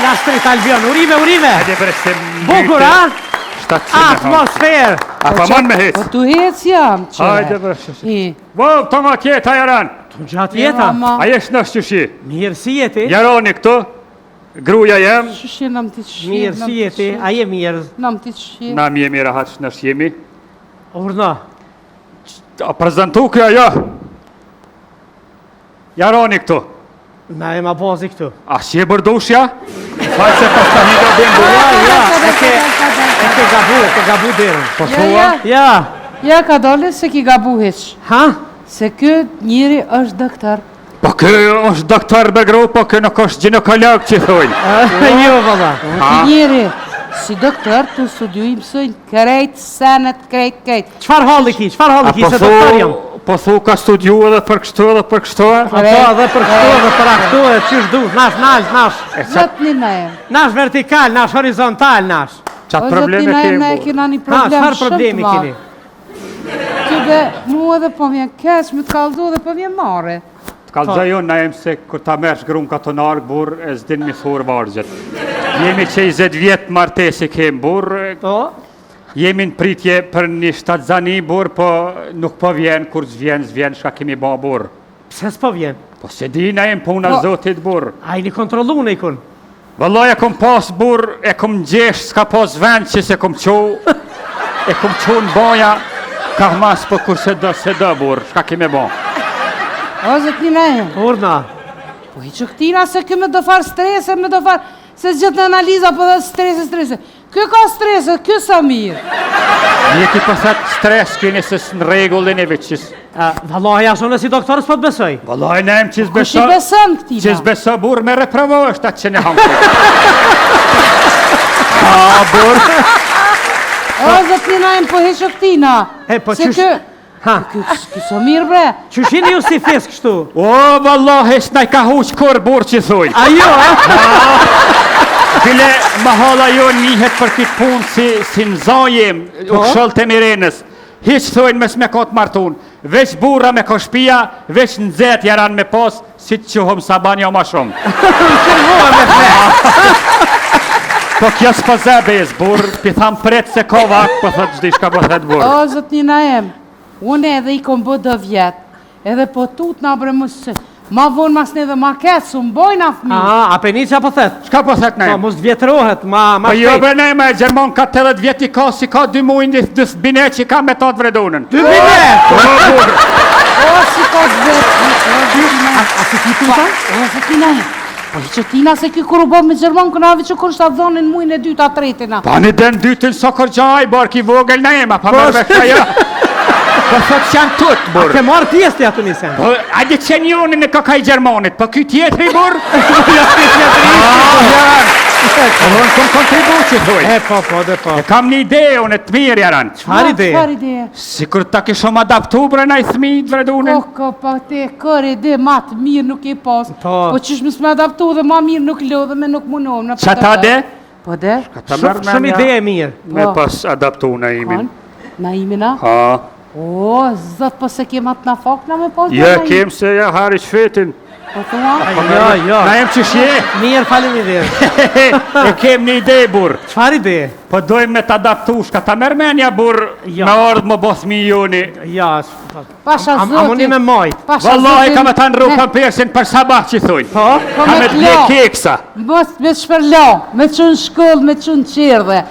la shtrit Albion, urime. Bukur, a? Atmosferë. A pa mon me hec? Po tu hec jam, që. Hajde bërë. Wow, të ma kjeta jaran. Të gjatë jeta. A jesh në shqyshi? Mirë si jeti. Jaroni këtu, gruja jem. Shqyshi nam ti të shqyshi. Mirë si jeti, a je mirë. Nam ti të shqyshi. Nam jemi rahat në shqimi. Urna. A prezentu kjo jo. Jaroni këtu. Na e ma bozi këtu. A shi e bërdushja? Faj se pas të një gabim bërë. Ja, e ke gabu derën. Po thua? Ja. Ja, ka dole se ki gabu heq. Ha? Se kë njëri është doktor. Po kë është doktor Begru, po kë nuk është ginekolog që thujnë. Jo, valla. Ki njëri, si doktor, të studiu i mësojnë krejt, senet, krejt. Qfar halli ki, se doktor jam? Po thu ka studiu edhe për kështu edhe për kështu. Po edhe për kështu edhe për aktu e qysh du, nash. Zot një me. Nash vertikal, nash horizontal, nash. Qatë probleme O, kemë? ne kena një Ha, problem qfar shumë problemi të keni? madh. Që dhe mu edhe po vjen keq, me të kalzu edhe po vjen mare. Të kalëzaj unë na jem se kur ta mersh grunë ka të narë burë, e zdin mi thurë vargjet. Jemi që i 10 vjetë martesi kemë burë, Po? jemi në pritje për një shtatzani burë, po nuk po vjen, kur zvjen, shka kemi ba burë. Pse s'po vjen? Po se di na jem puna zotit burë. A i një kontrolu në i kun? Vëllaj e kom pas burë, e kom gjesh, s'ka pas vend që se kom qo, e kom qo në baja, ka mas për kur se do burë, shka kemi ba. O, zot një me. Urna. Po i që këtina se këme do farë strese, me do farë, se zgjët në analiza, po dhe strese. Kjo ka strese, kjo sa mirë. Një ki pëthet stres, kini se në regullin e veqis. Vallaj, ashtë unë si doktorës po të besoj. Vallaj, ne em qis Kush i beson këtina? Qis beso burë me reprovo është atë që ne hangë. Burë. O, zot një me, po heqë këtina. Po se qysh... Ha, kjo sa mirë bre. qyshini ju si fes kështu? O, vallahi, s'naj ka huq kur burë që thuj. Ajo, Bile, ma hala jo njëhet për këtë punë si në zajem, u këshëll të mirenës. Hiq thujnë mes me kotë martun. Veç burra me koshpia, veç në zetë jaran me pas, si të quhëm saban jo ma shumë. Po kjo s'po zebez, burë, pi tham pret se ko vak, po thot gjdi shka po thet burë. O, zot një najem, unë edhe i kom bë do vjetë, edhe po tut në abre mësë, ma vonë mas në edhe ma ketë, su mbojnë a fmi. a peni që po thet? Shka po thet Po, ne? mos vjetërohet, ma Po jo shpejt. bre ne me Gjermon ka 80 vjeti ka si ka 2 mujnë dës bine që ka me tatë vredunën. 2 bine! Po burë. O, si ka zvetë. A si ki tuta? O, zot një najem, po i që tina se ki kur u bo me Gjermon, kënavi që kur shta dhonin mujnë e 2 a 3-tina. Pa një den dytën sokër gjaj, barë ki vogël ne ema, pa mërë me këja. Po thot që janë tutë, A burë. ke marrë pjesë të atë nisen? Po, ajde që njoni në kakaj Gjermonit, po kjo tjetëri, burë? Po, unë kom kontribu që thuj. Po, dhe po. E kam një ide, unë të mirë jaran. Qfar ide? Qfar ide? Si kur ta kishom adaptu bre na i thmi të vredunën. Ko, pa te, kër ide ma të mirë nuk i pas. Po. Po qysh më s'me adaptu dhe ma mirë nuk lë dhe me nuk munohem. Qa ta de? Po de? Shumë ide e mirë. Me pas adaptu na imin. Na imina? Ha. O, zot, po se kem atë na fakna me pas? Je kem se ja hari shfetin. Po thua? Jo. Na jem që shje. Mirë, falim ide. E kem një ide, burë. Qfar ide? Po dojmë me të adaptu, shka ta mërmenja, burë, Jo. me ardhë më both mi joni. Ja, Pasha a zotit. mundi me majt. Pasha Wallahi zotit. ka me ta në rrupën persin për sabah që thuj. Po? Po Ka me me të t'lo. keksa. Mos me shpërlo, me qënë shkoll, me qënë qerdhe.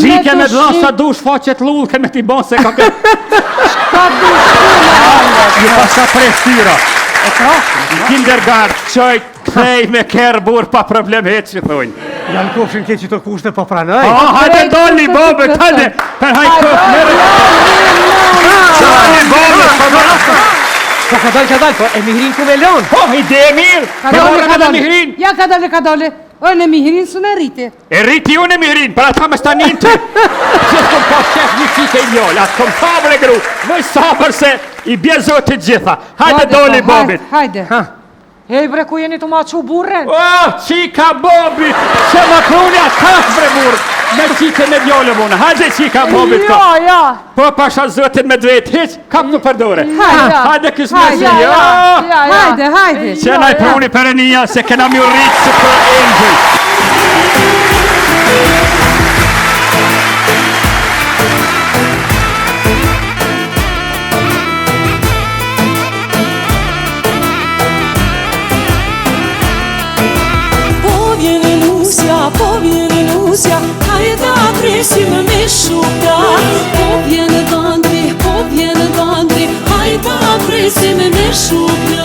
Gjike me dhëna sa dush faqet lullke me t'i bon se ka këtë. Ka du shkolla. Një pasa prestyra. Kindergard, qoj, kthej me kerë burë pa problem hetë që thujnë. Janë kofshin ke që të kushte po pranoj. Hajde doli, bobe, hajde. Per hajde këtë, mërë. Doli, bobe, Po ka dalë, po e mihrin ku me lonë. Po, ide e mirë. Ka dole mihrin. Ja, ka dole. O, në mihrin së në rriti. E rriti unë e mihrin, për atë me stanin të. Që s'kom pas qef një qike i njollë, atë kom sabër e gru. Vëj sabër se i bje zotit gjitha. Hajde doli, bobit. Hajde. Hej bre, ku jeni të ma që burren? Oh, qika bobit, që më krunja kaf bre burë. Me qike me djollë mune, hajde qika bobit ka. Ja. Po pasha zotin me drejt, hiq, kap në përdore. Hajde kësë mesi, Hajde. që naj pruni për e nija, se kena mi rritë se për engjëj. Po vjene Lusja, hajde ta presim me shuka. Po vjene Vandri, hajde ta presim me shuka.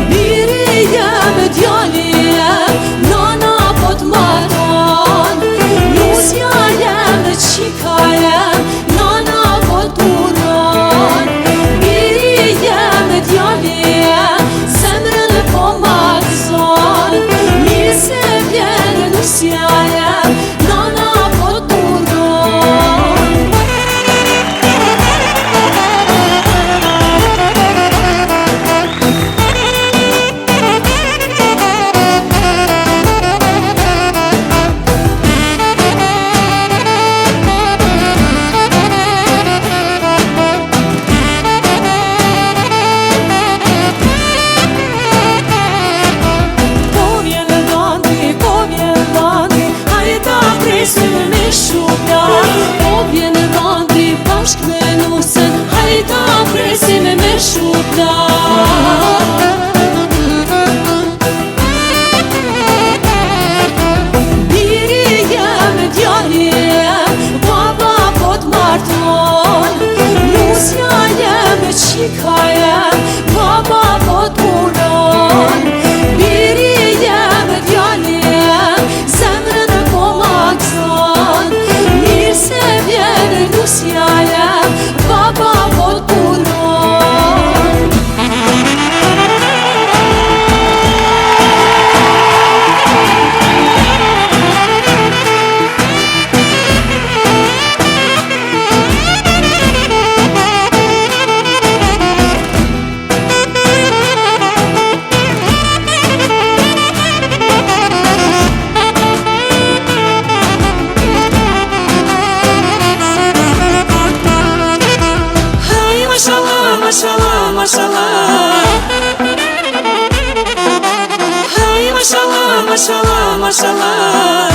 Biri jem, djali jem, nana po t'marron. Lusja jem, qika jem, nana po t'uron. Biri jem, djali jem, zemrën po m'akzon. Mirë se vjen Lusja jem, nana po t'uron. Presim me shuka. Po vjene Vandri bashk me Lusën, hajde ta presim me shuka. Biri jem, djali jem, baba po t'marton. Lusja jem, qika jem, baba po t'punon. Biri jem, djali jem, zemrën po m'akzon. Mirë se vjen Lusja jem, baba po t'punon. Mashallah, mashallah. Hey, mashallah, mashallah, mashallah.